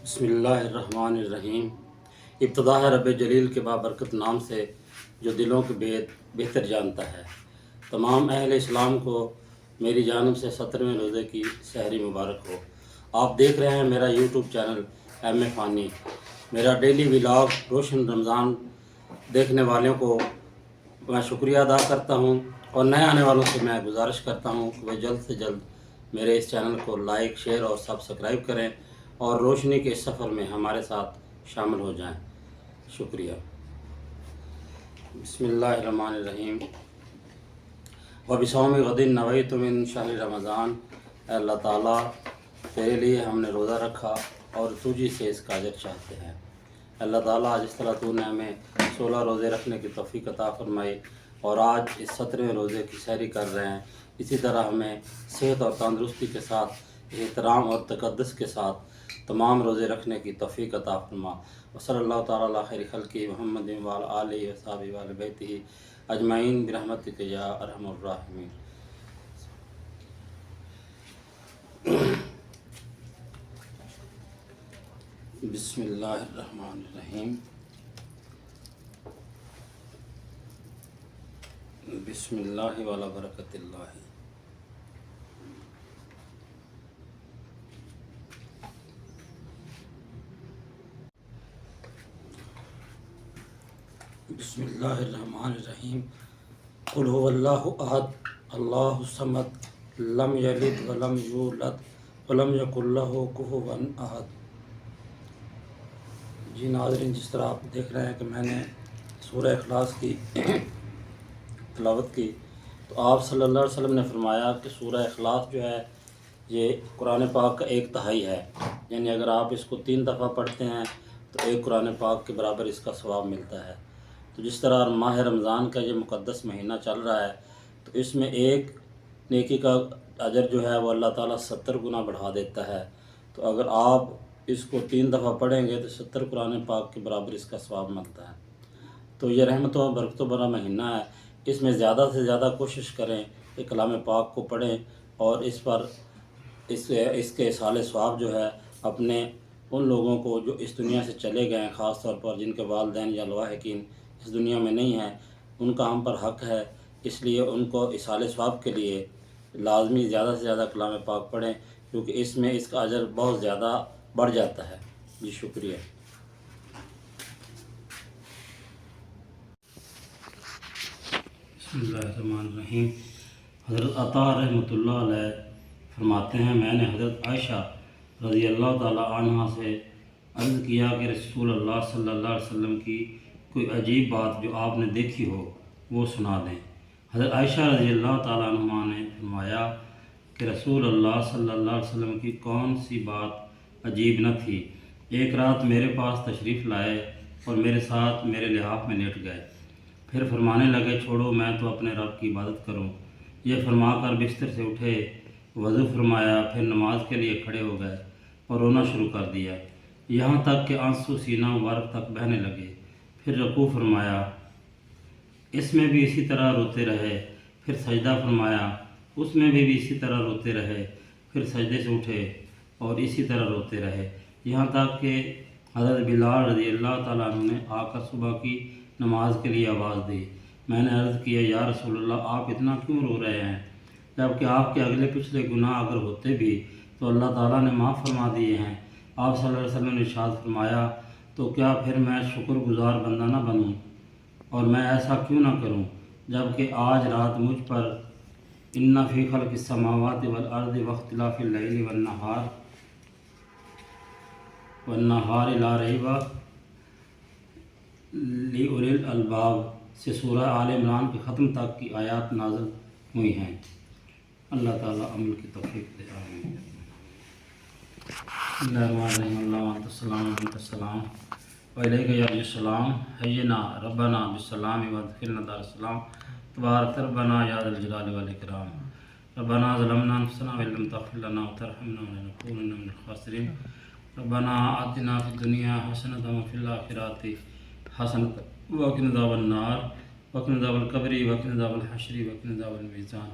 بسم اللہ الرحمن الرحیم۔ ابتدا ہے رب جلیل کے بابرکت نام سے جو دلوں کے بہتر جانتا ہے۔ تمام اہل اسلام کو میری جانب سے 17ویں روزے کی سحری مبارک ہو۔ آپ دیکھ رہے ہیں میرا یوٹیوب چینل ایم اے فانی۔ میرا ڈیلی ولاگ روشن رمضان دیکھنے والوں کو میں شکریہ ادا کرتا ہوں، اور نئے آنے والوں سے میں گزارش کرتا ہوں کہ وہ جلد سے جلد میرے اس چینل کو لائک، شیئر اور سبسکرائب کریں اور روشنی کے اس سفر میں ہمارے ساتھ شامل ہو جائیں۔ شکریہ۔ بسم اللہ الرحمن الرحیم۔ وبصوم غد نویت من شہر رمضان۔ اے اللہ تعالیٰ، تیرے لیے ہم نے روزہ رکھا اور تجھی سے اس کا اجر چاہتے ہیں۔ اللہ تعالیٰ، جس طرح تو نے ہمیں 16 روزے رکھنے کی توفیق عطا فرمائی اور آج اس 17ویں روزے کی سحری کر رہے ہیں، اسی طرح ہمیں صحت اور تندرستی کے ساتھ، احترام اور تقدس کے ساتھ تمام روزے رکھنے کی توفیق عطا فرما۔ وصلی اللہ تعالیٰ علی خیر خلقہ محمد وعلی آلہ وصحبہ وآل بیتہ اجمعین برحمتک یا ارحم الراحمین۔ بسم اللہ الرحمن الرحیم۔ بسم اللہ وعلی برکت اللہ۔ بسم اللہ الرحمن الرحیم۔ قل هو اللہ احد اللہ الصمد لم یلد ولم یولد ولم یکن لہ کفوا احد۔ جی ناظرین، جس طرح آپ دیکھ رہے ہیں کہ میں نے سورہ اخلاص کی تلاوت کی، تو آپ صلی اللہ علیہ وسلم نے فرمایا کہ سورہ اخلاص جو ہے یہ قرآن پاک کا 1/3 ہے، یعنی اگر آپ اس کو 3 دفعہ پڑھتے ہیں تو ایک قرآن پاک کے برابر اس کا ثواب ملتا ہے۔ تو جس طرح ماہ رمضان کا یہ مقدس مہینہ چل رہا ہے، تو اس میں ایک نیکی کا اجر جو ہے وہ اللہ تعالیٰ 70 گنا بڑھا دیتا ہے۔ تو اگر آپ اس کو 3 دفعہ پڑھیں گے تو 70 قرآن پاک کے برابر اس کا ثواب ملتا ہے۔ تو یہ رحمت و برکتوں بھرا مہینہ ہے، اس میں زیادہ سے زیادہ کوشش کریں کہ کلام پاک کو پڑھیں اور اس پر اس کے اصحال ثواب جو ہے اپنے ان لوگوں کو جو اس دنیا سے چلے گئے ہیں، خاص طور پر جن کے والدین یا لواحقین اس دنیا میں نہیں ہیں، ان کا ہم پر حق ہے، اس لیے ان کو اصحال ثواب کے لیے لازمی زیادہ سے زیادہ کلام پاک پڑھیں، کیونکہ اس میں اس کا اجر بہت زیادہ بڑھ جاتا ہے۔ جی شکریہ۔ بسم اللہ الرحمن الرحیم۔ حضرت عطا رحمۃ اللہ علیہ فرماتے ہیں، میں نے حضرت عائشہ رضی اللہ تعالی عنہ سے عرض کیا کہ رسول اللہ صلی اللہ علیہ وسلم کی کوئی عجیب بات جو آپ نے دیکھی ہو وہ سنا دیں۔ حضرت عائشہ رضی اللہ تعالی عنہ نے فرمایا کہ رسول اللہ صلی اللہ علیہ وسلم کی کون سی بات عجیب نہ تھی۔ ایک رات میرے پاس تشریف لائے اور میرے ساتھ میرے لحاف میں لیٹ گئے، پھر فرمانے لگے، چھوڑو میں تو اپنے رب کی عبادت کروں۔ یہ فرما کر بستر سے اٹھے، وضو فرمایا، پھر نماز کے لیے کھڑے ہو گئے اور رونا شروع کر دیا، یہاں تک کہ آنسو سینہ مبارک تک بہنے لگے۔ پھر رکوع فرمایا، اس میں بھی اسی طرح روتے رہے، پھر سجدہ فرمایا، اس میں بھی اسی طرح روتے رہے، پھر سجدے سے اٹھے اور اسی طرح روتے رہے، یہاں تک کہ حضرت بلال رضی اللہ تعالیٰ عنہ نے آ کر صبح کی نماز کے لیے آواز دی۔ میں نے عرض کیا، یا رسول اللہ، آپ اتنا کیوں رو رہے ہیں؟ جبکہ آپ کے اگلے پچھلے گناہ اگر ہوتے بھی تو اللہ تعالیٰ نے معاف فرما دیے ہیں۔ آپ صلی اللہ علیہ وسلم نے ارشاد فرمایا، تو کیا پھر میں شکر گزار بندہ نہ بنوں اور میں ایسا کیوں نہ کروں جبکہ آج رات مجھ پر ان فی خلق السماوات والارض واختلاف اللیل والنہار لا ریب لأولی الالباب سے سورہ آل عمران کے ختم تک کی آیات نازل ہوئی ہیں۔ اللہ تعالیٰ عمل کی توفیق دے۔ آمین۔ بسم اللہ الرحمن الرحیم۔ اللہم انت السلام و منک السلام وعلیک یرجع السلام، حینا ربنا بالسلام وادخلنا دار السلام، تبارک ربنا یا ذا الجلال والاکرام۔ ربنا ظلمنا انفسنا وان لم تغفر لنا وترحمنا لنکونن من الخاسرین۔ ربنا آتنا فی الدنیا حسنۃ وفی الآخرۃ حسنۃ وقنا عذاب النار وقنا عذاب القبر وقنا عذاب الحشر وقنا عذاب المیزان۔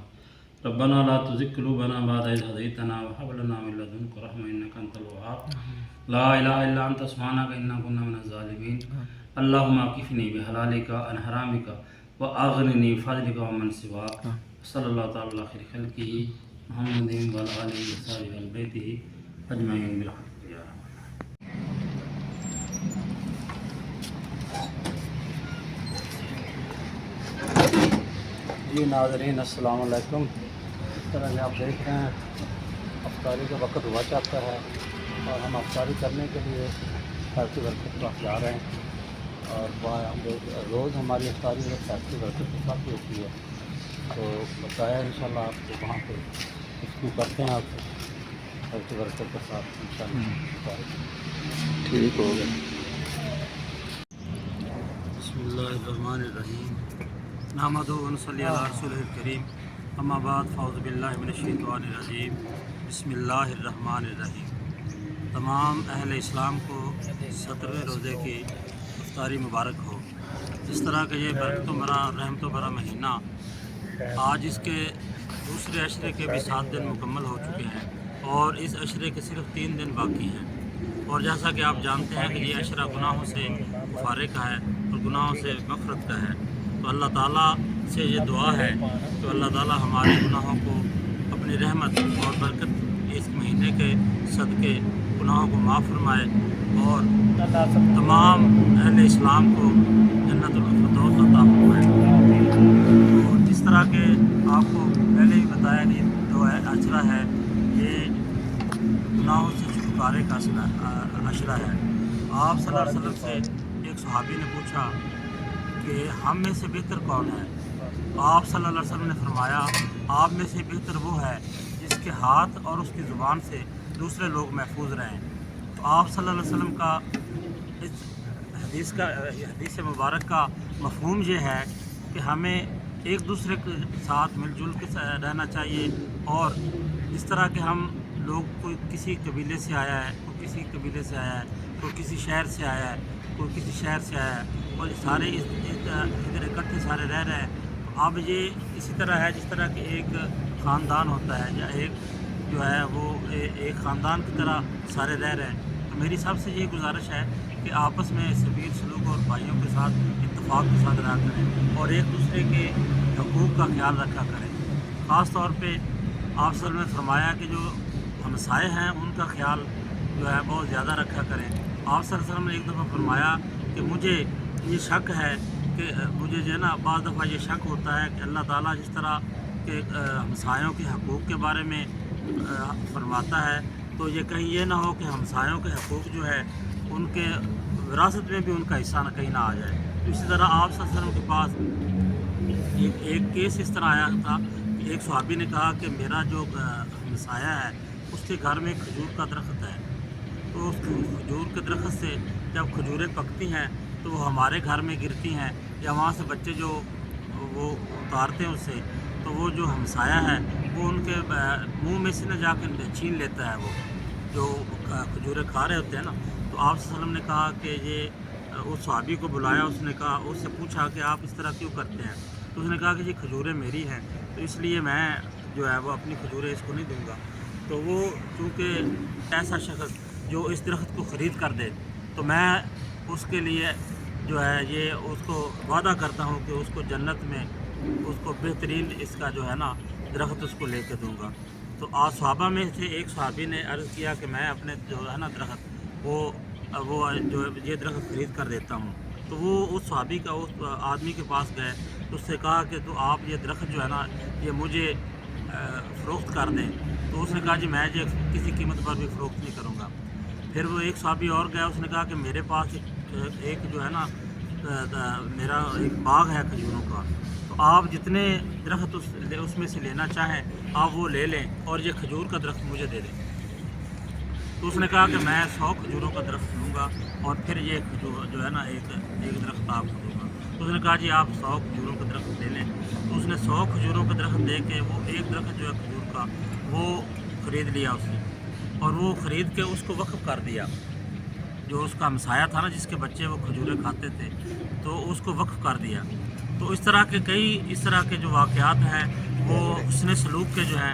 ربنا لا تزغ قلوبنا بعد إذ هديتنا وهب لنا من لدنك رحمة إنك أنت الوهاب۔ لا الہ الا انت سبحانک انا کنا من الظالمین اللہم اکفنی بحلالک عن حرامک واغننی بفضلک ومن سواک صلی اللہ تعالی علی خیر خلقہ محمد وعلی آلہ وصحبہ وآل بیتہ اجمعین برحمتک یا رحمن۔ جی ناظرین السلام علیکم۔ اس طرح سے آپ دیکھ رہے ہیں افطاری کا وقت ہوا چاہتا ہے اور ہم افطاری کرنے کے لیے فیکٹری ورکر کے پاس جا رہے ہیں، اور وہاں ہم روز ہماری افطاری فیکٹری ورکر کے ساتھ ہوتی ہے، تو بتایا انشاءاللہ آپ کو وہاں پہ گفتگو کرتے ہیں آپ فیکٹری ورکر کے ساتھ انشاءاللہ۔ ٹھیک ہو گیا۔ بسم اللہ الرحمن الرحیم، نحمدہ و نصلی علی رسولہ الکریم، اما بعد فاعوذ باللہ من الشیطان الرجیم، بسم اللہ الرحمن الرحیم۔ تمام اہل اسلام کو 17ویں روزے کی افطاری مبارک ہو۔ اس طرح کہ یہ برکت و بھرا رحمت و بھرا مہینہ آج اس کے دوسرے عشرے کے بھی 7 دن مکمل ہو چکے ہیں اور اس عشرے کے صرف 3 دن باقی ہیں، اور جیسا کہ آپ جانتے ہیں کہ یہ عشرہ گناہوں سے کفارے کا ہے اور گناہوں سے مغفرت کا ہے۔ تو اللہ تعالیٰ سے یہ دعا ہے کہ اللہ تعالیٰ ہمارے گناہوں کو اپنی رحمت اور برکت اس مہینے کے صدقے گناہوں کو معاف فرمائے اور تمام اہل اسلام کو جنت الفردوس عطا فرمائے۔ اور جس طرح کہ آپ کو پہلے ہی بتایا کہ جو عشرہ ہے یہ گناہوں سے چھٹکارے کا عشرہ ہے۔ آپ صلی اللہ علیہ وسلم سے ایک صحابی نے پوچھا کہ ہم میں سے بہتر کون ہے؟ آپ صلی اللہ علیہ وسلم نے فرمایا آپ میں سے بہتر وہ ہے جس کے ہاتھ اور اس کی زبان سے دوسرے لوگ محفوظ رہیں۔ تو آپ صلی اللہ علیہ وسلم کا اس حدیث مبارک کا مفہوم یہ ہے کہ ہمیں ایک دوسرے کے ساتھ مل جل کے رہنا چاہیے، اور اس طرح کہ ہم لوگ کوئی کسی قبیلے سے آیا ہے، کوئی کسی قبیلے سے آیا ہے، کوئی کسی شہر سے آیا ہے، کوئی کسی شہر سے آیا ہے، اور سارے ادھر اکٹھے سارے رہ رہے ہیں۔ تو اب یہ اسی طرح ہے جس طرح کہ ایک خاندان ہوتا ہے یا ایک جو ہے وہ ایک خاندان کی طرح سارے رہ رہے ہیں۔ تو میری سب سے یہ گزارش ہے کہ آپس میں سبیل سلوک اور بھائیوں کے ساتھ اتفاق کے ساتھ رہا کریں اور ایک دوسرے کے حقوق کا خیال رکھا کریں۔ خاص طور پہ آپ صلی اللہ علیہ وسلم نے فرمایا کہ جو ہمسائے ہیں ان کا خیال جو ہے بہت زیادہ رکھا کریں۔ آپ صلی اللہ علیہ وسلم نے ایک دفعہ فرمایا کہ مجھے یہ شک ہے کہ مجھے جو ہے نا بعض دفعہ یہ شک ہوتا ہے کہ اللہ تعالیٰ جس طرح کہ ہمسایوں کے حقوق کے بارے میں فرماتا ہے، تو یہ کہیں یہ نہ ہو کہ ہمسایوں کے حقوق جو ہے ان کے وراثت میں بھی ان کا حصہ کہیں نہ آ جائے۔ اسی طرح آپ صلی اللہ علیہ وسلم کے پاس ایک کیس اس طرح آیا تھا کہ ایک صحابی نے کہا کہ میرا جو ہمسایہ ہے اس کے گھر میں کھجور کا درخت ہے، تو اس کھجور کے درخت سے جب کھجوریں پکتی ہیں تو وہ ہمارے گھر میں گرتی ہیں یا وہاں سے بچے جو وہ اتارتے ہیں اسے، تو وہ جو ہمسایہ ہے وہ ان کے منہ میں سے نہ جا کے چھین لیتا ہے، وہ جو کھجوریں کھا رہے ہوتے ہیں نا۔ تو آپ صلی اللہ علیہ وسلم نے کہا کہ یہ اس صحابی کو بلایا، اس نے کہا، اس سے پوچھا کہ آپ اس طرح کیوں کرتے ہیں؟ تو اس نے کہا کہ یہ کھجوریں میری ہیں تو اس لیے میں جو ہے وہ اپنی کھجوریں اس کو نہیں دوں گا۔ تو وہ چونکہ ایسا شخص جو اس درخت کو خرید کر دے تو میں اس کے لیے جو ہے یہ اس کو وعدہ کرتا ہوں کہ اس کو جنت میں اس کو بہترین اس کا جو ہے نا درخت اس کو لے کے دوں گا۔ تو صحابہ میں سے ایک صحابی نے عرض کیا کہ میں اپنے جو ہے نا درخت وہ جو یہ درخت خرید کر دیتا ہوں۔ تو وہ اس صحابی کا اس آدمی کے پاس گئے تو اس سے کہا کہ تو آپ یہ درخت جو ہے نا یہ مجھے فروخت کر دیں۔ تو اس نے کہا جی میں یہ کسی قیمت پر بھی فروخت نہیں کروں گا۔ پھر وہ ایک صحابی اور گیا، اس نے کہا کہ میرے پاس ایک جو ہے نا میرا ایک باغ ہے کھجوروں کا، تو آپ جتنے درخت اس میں سے لینا چاہیں آپ وہ لے لیں اور یہ کھجور کا درخت مجھے دے دیں۔ تو اس نے کہا کہ میں 100 کھجوروں کا درخت لوں گا اور پھر یہ کھجور جو ہے نا ایک درخت آپ کو دوں گا۔ تو اس نے کہا جی آپ 100 کھجوروں کا درخت لے لیں۔ تو اس نے 100 کھجوروں کا درخت دے کے وہ ایک درخت جو ہے کھجور کا وہ خرید لیا اس نے، اور وہ خرید کے اس کو وقف کر دیا۔ جو اس کا ہمسایہ تھا نا جس کے بچے وہ کھجوریں کھاتے تھے تو اس کو وقف کر دیا۔ تو اس طرح کے کئی اس طرح کے جو واقعات ہیں وہ حسن سلوک کے جو ہیں